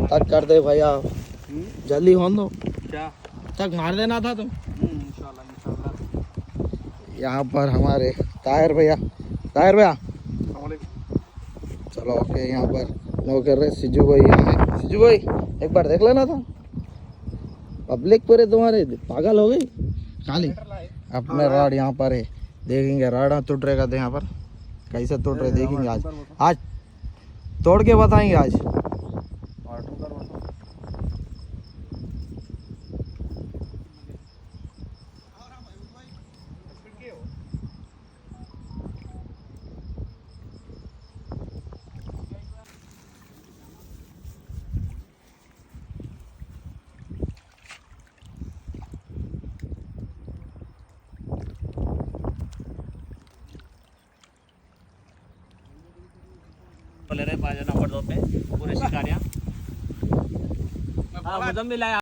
तक कर दे भैया, जल्दी होन दो। क्या तक मार देना था तुम। इंशाल्लाह इंशाल्लाह। यहाँ पर हमारे ताहिर भैया, ताहिर भैया चलो ओके। यहाँ पर नो कर रहे सिजू भाई, यहाँ है सिजू भाई, एक बार देख लेना था। पब्लिक पूरे तुम्हारे पागल हो गई खाली। अपने रॉड यहाँ पर है, देखेंगे रॉड टूट रहेगा तो यहाँ पर कैसे टूट रहे देखेंगे। आज आज तोड़ के बताएंगे आज। ले रहे 5 नंबर 2 पे पूरे शिकारियाँ मुजम्मिल आया।